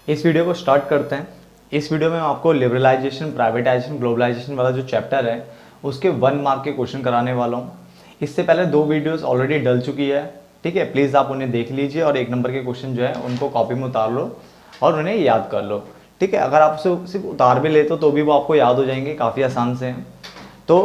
इस वीडियो को स्टार्ट करते हैं। इस वीडियो में मैं आपको लिबरलाइजेशन, प्राइवेटाइजेशन, ग्लोबलाइजेशन वाला जो चैप्टर है उसके 1 मार्क के क्वेश्चन कराने वाला हूँ। इससे पहले 2 वीडियोस ऑलरेडी डल चुकी है, ठीक है। प्लीज़ आप उन्हें देख लीजिए और 1 नंबर के क्वेश्चन जो है उनको कॉपी में उतार लो और उन्हें याद कर लो, ठीक है। अगर आप उसे सिर्फ उतार भी लेते हो तो भी वो आपको याद हो जाएंगे, काफ़ी आसान से हैं। तो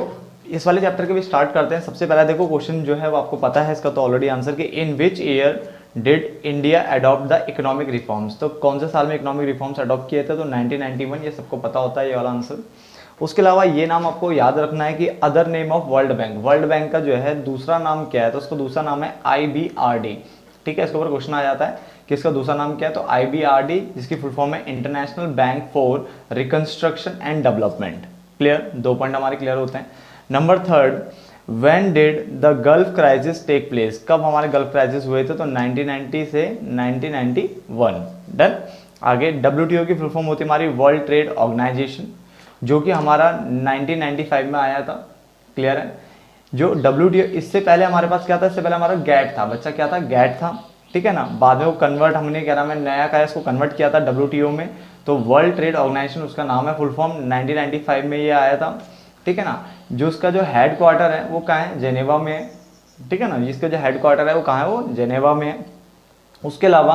इस वाले चैप्टर के भी स्टार्ट करते हैं। सबसे पहले देखो क्वेश्चन जो है वो आपको पता है इसका तो ऑलरेडी आंसर कि in which year did India adopt the economic reforms. तो कौन से साल में इकोनॉमिक रिफॉर्म्स अडॉप्ट किए थे? तो 1991, ये सबको पता होता है ये वाला आंसर। उसके अलावा ये नाम आपको याद रखना है कि other name of world bank, world bank का जो है दूसरा नाम क्या है? तो उसका दूसरा नाम है IBRD, ठीक है। इसके ऊपर क्वेश्चन आ जाता है कि इसका दूसरा नाम क्या है? तो IBRD, जिसकी फुल फॉर्म है international bank for reconstruction and development. Clear? 2 point हमारे क्लियर होते हैं। Number 3, When did the Gulf Crisis take place? कब हमारे गल्फ क्राइसिस हुए थे? तो 1990 से 1991। डन। आगे WTO की फुल फॉर्म होती है हमारी वर्ल्ड ट्रेड ऑर्गेनाइजेशन, जो कि हमारा 1995 में आया था। क्लियर है? जो WTO, इससे पहले हमारे पास क्या था? इससे पहले हमारा गैट था। बच्चा क्या था? गैट था, ठीक है ना। बाद में वो कन्वर्ट, हमने क्या नाम है, नया का इसको कन्वर्ट किया था WTO में। तो वर्ल्ड ट्रेड ऑर्गेनाइजेशन उसका नाम है, फुल फॉर्म 1995 में ये आया था, ठीक है ना। जो उसका जो हेड क्वार्टर है वो कहाँ है? जेनेवा में है, ठीक है ना। जिसका जो हेड क्वार्टर है वो कहाँ है? वो जेनेवा में है। उसके अलावा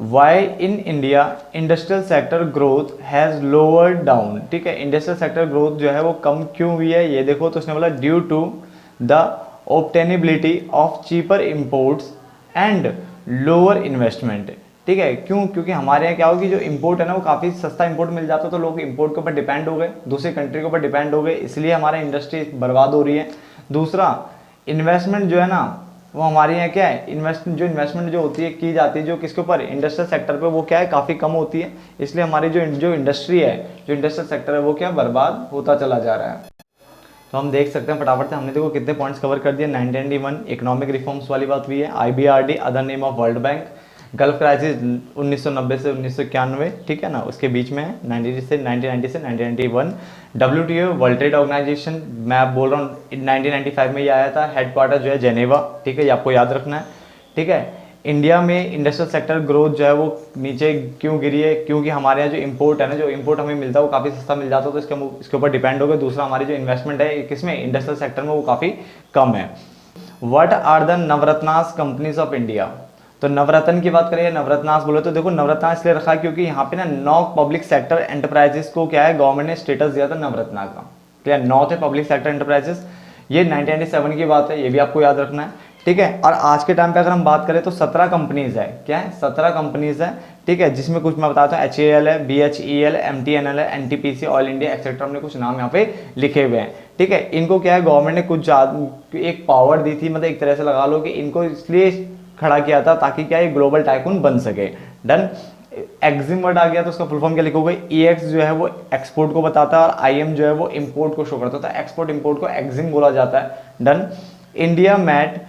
why in India industrial sector growth has lower down, ठीक है। इंडस्ट्रियल सेक्टर ग्रोथ जो है वो कम क्यों हुई है? ये देखो, तो उसने बोला due to the obtainability of cheaper imports and lower investment, ठीक है। क्यों? क्योंकि हमारे यहाँ क्या होगी, जो इंपोर्ट है ना वो काफ़ी सस्ता इंपोर्ट मिल जाता है, तो लोग इंपोर्ट के ऊपर डिपेंड हो गए, दूसरी कंट्री के ऊपर डिपेंड हो गए, इसलिए हमारा इंडस्ट्री बर्बाद हो रही है। दूसरा, इन्वेस्टमेंट जो है ना वो हमारे यहाँ क्या है, इन्वेस्टमेंट जो होती है की जाती है जो किसके ऊपर? इंडस्ट्रियल सेक्टर पे, वो क्या है, काफ़ी कम होती है। इसलिए हमारी जो इंडस्ट्री है, जो इंडस्ट्रियल सेक्टर है वो क्या, बर्बाद होता चला जा रहा है। तो हम देख सकते हैं फटाफट से, हमने देखो कितने पॉइंट्स कवर कर दिए। 1991 इकोनॉमिक रिफॉर्म्स वाली बात हुई है, IBRD other name of world bank, gulf crisis 1990 से 1991, ठीक है ना, उसके बीच में है 1990 से 1991। WTO वर्ल्ड ट्रेड ऑर्गेनाइजेशन, मैं बोल रहा हूँ 1995 में ये आया था, हेडक्वार्टर जो है जेनेवा, ठीक है, ये आपको याद रखना है, ठीक है। इंडिया में इंडस्ट्रियल सेक्टर ग्रोथ जो है वो नीचे क्यों गिरी है? क्योंकि हमारे यहाँ जो इंपोर्ट है ना, जो इंपोर्ट हमें मिलता है वो काफ़ी सस्ता मिल जाता है, तो इसके ऊपर डिपेंड हो गए। दूसरा, हमारी जो इन्वेस्टमेंट है किसमें? इंडस्ट्रियल सेक्टर में, वो काफ़ी कम है। What are the Navratnas companies of India? तो नवरत्न की बात करें, नवरत्नास बोले तो देखो, नवरत्ना इसलिए रखा है क्योंकि यहाँ पे ना 9 पब्लिक सेक्टर एंटरप्राइजेस को क्या है, गवर्नमेंट ने स्टेटस दिया था नवरत्ना का। क्या 9 थे पब्लिक सेक्टर एंटरप्राइजेस? ये 1997 की बात है, ये भी आपको याद रखना है, ठीक है। और आज के टाइम पे अगर हम बात करें तो 17 कंपनीज है। क्या है? 17 कंपनीज है, ठीक है, जिसमें कुछ मैं बताता हूँ, HAL है, BHEL, MTNL है, NTPC, ऑयल इंडिया एक्सेट्रा, हमने कुछ नाम यहाँ पे लिखे हुए हैं, ठीक है। इनको क्या है, गवर्नमेंट ने कुछ एक पावर दी थी, मतलब एक तरह से लगा लो कि इनको इसलिए खड़ा किया था ताकि क्या है, ग्लोबल टाइकून बन सके। डन। एक्जिम वर्ड आ गया तो उसका फुल फॉर्म क्या लिखोगे? EX जो है वो एक्सपोर्ट को बताता है और IM जो है वो इंपोर्ट को शो करता है, एक्सपोर्ट इंपोर्ट को एक्जिम बोला जाता है। Done. India met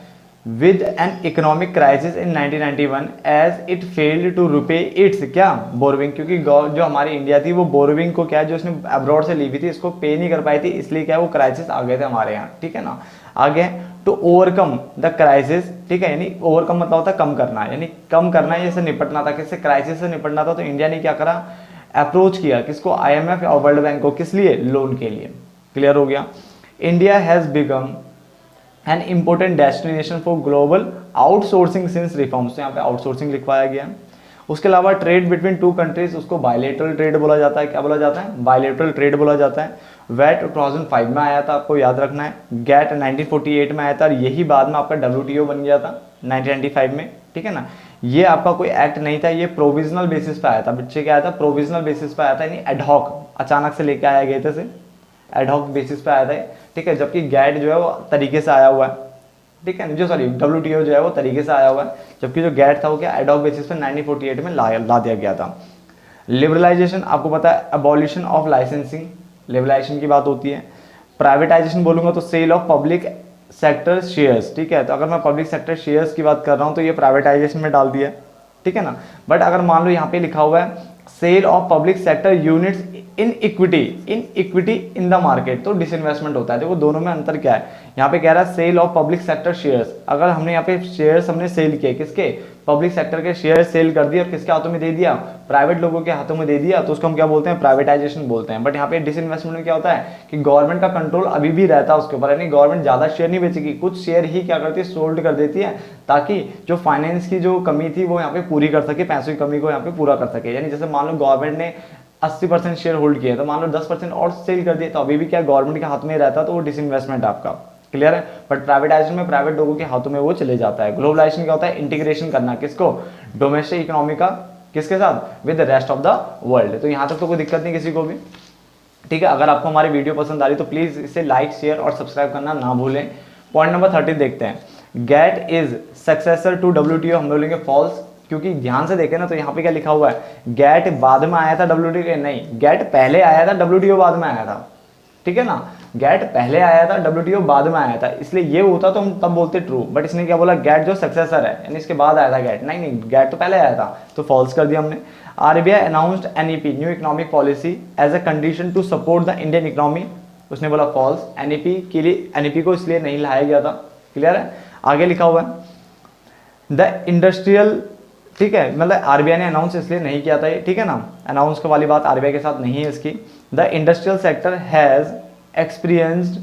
with an economic crisis in 1991 as it failed to repay its क्या बोरोविंग, क्योंकि जो हमारी इंडिया थी वो बोरोविंग को क्या है, जो उसने अब्रॉड से ली हुई थी, इसको पे नहीं कर पाई थी, इसलिए क्या है वो क्राइसिस आ गए थे हमारे यहाँ, ठीक है ना। आगे, टू ओवरकम द क्राइसिस, ठीक है, यानी ओवरकम मतलब होता है कम करना, यानी कम करना है, जैसे निपटना था, किससे? क्राइसिस से निपटना था। तो इंडिया ने क्या करा? अप्रोच किया किसको? IMF और वर्ल्ड बैंक को। किस लिए? लोन के लिए। क्लियर हो गया? India has become an important destination for global outsourcing since reforms, यहाँ पे आउटसोर्सिंग लिखवाया गया है। उसके अलावा ट्रेड बिटवीन 2 कंट्रीज, उसको बायलेटरल ट्रेड बोला जाता है। क्या बोला जाता है? बायलेटरल ट्रेड बोला जाता है। वैट 2005 में आया था, आपको याद रखना है। गैट 1948 में आया था, और यही बाद में आपका WTO बन गया था 1995 में, ठीक है ना। ये आपका कोई एक्ट नहीं था, ये प्रोविजनल बेसिस पे आया था। बच्चे क्या आया था? प्रोविजनल बेसिस पे आया था, यानी एडहॉक, अचानक से लेके आया गए थे, एडहॉक बेसिस पे आया था, ठीक है। जबकि गैट जो है वो तरीके से आया हुआ है, ठीक है, जो सॉरी WTO जो है वो तरीके से आया हुआ है, जबकि जो गैट था वो क्या एडहॉक बेसिस पे 1948 में ला दिया गया था। लिबरलाइजेशन, आपको पता है, अबॉलिशन ऑफ लाइसेंसिंग, लिबरलाइजेशन की बात होती है। प्राइवेटाइजेशन बोलूंगा तो sale of public sector shares, ठीक है। तो अगर मैं पब्लिक सेक्टर शेयर्स की बात कर रहा हूँ तो ये प्राइवेटाइजेशन में डाल दिया, ठीक है ना। बट अगर मान लो यहाँ पे लिखा हुआ है sale of public sector units in equity in the market, तो डिसइन्वेस्टमेंट होता है। देखो दोनों में अंतर क्या है, यहाँ पे कह रहा है sale of public sector shares. अगर हमने यहाँ पे शेयर्स हमने सेल किए, किसके, पब्लिक सेक्टर के शेयर सेल कर दिए और किसके हाथों में दे दिया, प्राइवेट लोगों के हाथों में दे दिया, तो उसको हम क्या बोलते हैं, प्राइवेटाइजेशन बोलते हैं। बट यहाँ पे डिसइन्वेस्टमेंट में क्या होता है कि गवर्नमेंट का कंट्रोल अभी भी रहता है उसके ऊपर, यानी गवर्नमेंट ज्यादा शेयर नहीं बेचेगी, कुछ शेयर ही क्या करती है, सोल्ड कर देती है, ताकि जो फाइनेंस की जो कमी थी वो यहाँ पे पूरी कर सके, पैसों की कमी को यहाँ पे पूरा कर सके। यानी जैसे मान लो गवर्नमेंट ने 80% शेयर होल्ड किया, तो मान लो 10% और सेल कर दिए, तो अभी भी क्या गवर्नमेंट के हाथ में रहता, तो वो डिसइन्वेस्टमेंट आपका, क्लियर है। बट प्राइवेटाइजेशन में प्राइवेट लोगों के हाथों में वो चले जाता है। ग्लोबलाइजेशन क्या होता है, इंटीग्रेशन करना, किसको, डोमेस्टिक इकोनॉमी का, किसके साथ, with the rest of the world. तो यहाँ तक तो कोई दिक्कत नहीं किसी को भी, ठीक है। अगर आपको हमारी वीडियो पसंद आ रही तो प्लीज इसे लाइक शेयर और सब्सक्राइब करना ना भूलें। पॉइंट नंबर 13 देखते हैं, GATT is successor to WTO, हम बोलेंगे फॉल्स, क्योंकि ध्यान से देखें ना तो यहाँ पे क्या लिखा हुआ है, गेट बाद में आया था WTO के, नहीं, गेट पहले आया था, WTO बाद में आया था, ठीक है ना। गेट पहले आया था, WTO बाद में आया था, इसलिए ये होता तो हम तब बोलते ट्रू, बट इसने क्या बोला, गेट जो सक्सेसर है, यानी इसके बाद आया था गेट, नहीं गेट तो पहले आया था, तो फॉल्स कर दिया हमने। RBI announced NEP new economic policy as a condition to support the Indian economy, उसने बोला फॉल्स, NEP के लिए, NEP को इसलिए नहीं लाया गया था, क्लियर है। आगे लिखा हुआ है द इंडस्ट्रियल, ठीक है, मतलब RBI ने अनाउंस इसलिए नहीं किया था ये, ठीक है ना, अनाउंस वाली बात RBI के साथ नहीं है इसकी। The industrial sector has experienced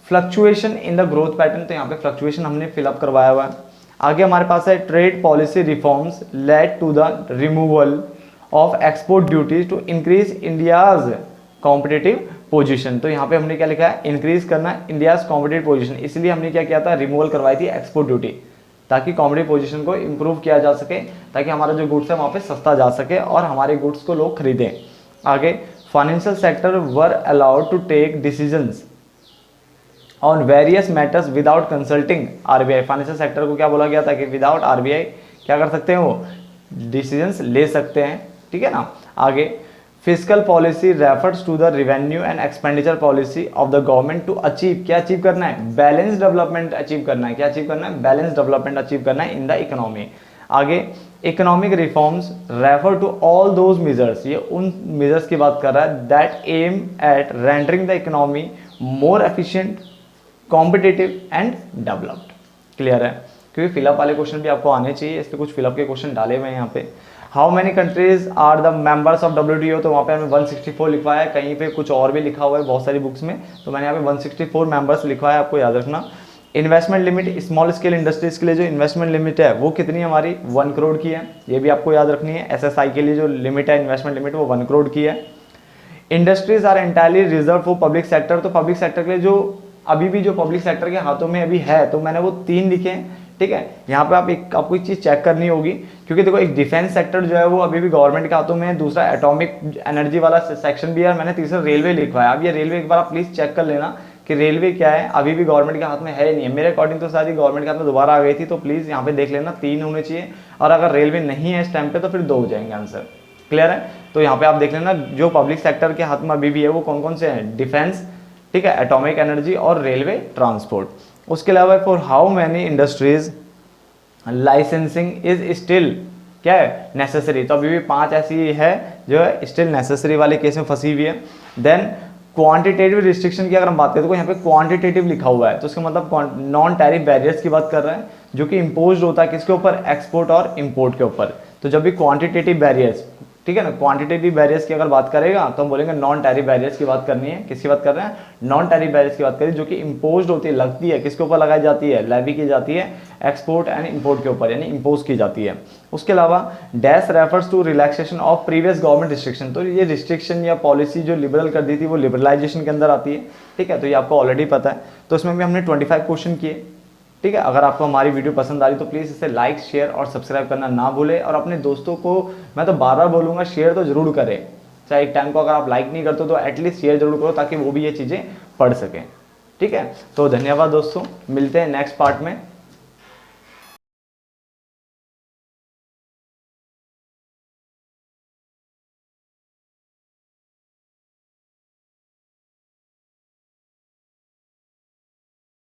fluctuation in the growth pattern, तो यहाँ पे फ्लक्चुएशन हमने फिलअप करवाया हुआ है। आगे हमारे पास है trade policy reforms led to the removal of export duties to increase India's competitive position, तो यहाँ पे हमने क्या लिखा है, इंक्रीज करना इंडियाज कॉम्पिटिटिव पोजीशन, इसलिए हमने क्या किया था, रिमूवल करवाई थी एक्सपोर्ट ड्यूटी, ताकि कॉम्पिटिटिव पोजीशन को इंप्रूव किया जा सके, ताकि हमारा जो गुड्स है वहाँ पे सस्ता जा सके और हमारे गुड्स को लोग खरीदें। आगे financial sector were allowed to take decisions on various matters without consulting RBI, financial sector को क्या बोला गया था कि विदाउट RBI क्या कर सकते हैं, वो डिसीजंस ले सकते हैं, ठीक है ना। आगे physical policy refers to the revenue and expenditure policy of the government to achieve, क्या अचीव करना है, बैलेंस डेवलपमेंट अचीव करना है, क्या अचीव करना है, बैलेंस डेवलपमेंट अचीव करना है इन द इकोनॉमी। आगे economic reforms refer to all those measures, ये उन मेजर्स की बात कर रहा है that aim at rendering the economy more efficient, competitive and developed, clear है। क्योंकि फिलअप वाले क्वेश्चन भी आपको आने चाहिए, इसलिए कुछ फिलअप के क्वेश्चन डाले हुए हैं यहाँ पे। How many countries are the members of WTO, तो वहाँ पे हमें 164 लिखवाया है, कहीं पे कुछ और भी लिखा हुआ है बहुत सारी बुक्स में, तो मैंने यहाँ पे 164 मेंबर्स लिखवाया है, आपको याद रखना। Investment limit small scale industries के लिए जो इन्वेस्टमेंट लिमिट है वो कितनी है हमारी, 1 करोड़ की है, ये भी आपको याद रखनी है। SSI के लिए जो लिमिट है इन्वेस्टमेंट लिमिट वो 1 करोड़ की है। Industries are entirely reserve for public sector, तो पब्लिक सेक्टर के लिए जो अभी भी जो पब्लिक सेक्टर के हाथों में अभी है, तो मैंने वो 3 लिखे हैं, ठीक है। यहाँ पे आपको एक चीज चेक करनी होगी, क्योंकि देखो एक डिफेंस सेक्टर जो है वो अभी भी गवर्नमेंट के हाथों में है, दूसरा एटॉमिक एनर्जी वाला सेक्शन भी है, और मैंने तीसरा रेलवे लिखवाया। अब ये रेलवे एक बार आप प्लीज चेक कर लेना कि रेलवे क्या है, अभी भी गवर्नमेंट के हाथ में है नहीं है, मेरे अकॉर्डिंग तो शायद गवर्नमेंट के हाथ में दोबारा आ गई थी, तो प्लीज यहाँ पे देख लेना 3 होने चाहिए, और अगर रेलवे नहीं है इस टाइम पे तो फिर 2 हो जाएंगे आंसर, क्लियर है। तो यहाँ पे आप देख लेना जो पब्लिक सेक्टर के हाथ में अभी भी है वो कौन कौन से हैं, डिफेंस, ठीक है, एटॉमिक एनर्जी और रेलवे ट्रांसपोर्ट। उसके अलावा for how many industries licensing is still क्या है, नेसेसरी, तो अभी भी 5 ऐसी है जो है स्टिल नेसेसरी वाले केस में फंसी हुई है। देन क्वांटिटेटिव रिस्ट्रिक्शन की अगर हम बात करें तो यहाँ पे क्वांटिटेटिव लिखा हुआ है, तो उसका मतलब नॉन टैरिफ बैरियर्स की बात कर रहा है, जो कि इम्पोज होता है किसके ऊपर, एक्सपोर्ट और इम्पोर्ट के ऊपर। तो जब भी क्वांटिटेटिव बैरियर्स, ठीक है ना, क्वांटिटेटिव बैरियर्स की अगर बात करेगा तो हम बोलेंगे नॉन टैरिफ बैरियर्स की बात करनी है। किसकी बात कर रहे हैं, नॉन टैरिफ बैरियर्स की बात करें, जो कि इम्पोज होती है, लगती है, किसके ऊपर लगाई जाती है, लेवी की जाती है एक्सपोर्ट एंड इम्पोर्ट के ऊपर, यानी इम्पोज की जाती है। उसके अलावा dash refers to relaxation of previous government restriction, तो ये रिस्ट्रिक्शन या पॉलिसी जो लिबरल कर दी थी वो लिबरलाइजेशन के अंदर आती है, ठीक है, तो ये आपको ऑलरेडी पता है। तो इसमें भी हमने 25 क्वेश्चन किए, ठीक है। अगर आपको हमारी वीडियो पसंद आ रही तो प्लीज़ इसे लाइक शेयर और सब्सक्राइब करना ना भूलें, और अपने दोस्तों को मैं तो बार बार बोलूँगा शेयर तो जरूर करें, चाहे एक टाइम को अगर आप लाइक नहीं करते तो एटलीस्ट शेयर जरूर करो, ताकि वो भी ये चीज़ें पढ़ सकें, ठीक है। तो धन्यवाद दोस्तों, मिलते हैं नेक्स्ट पार्ट में।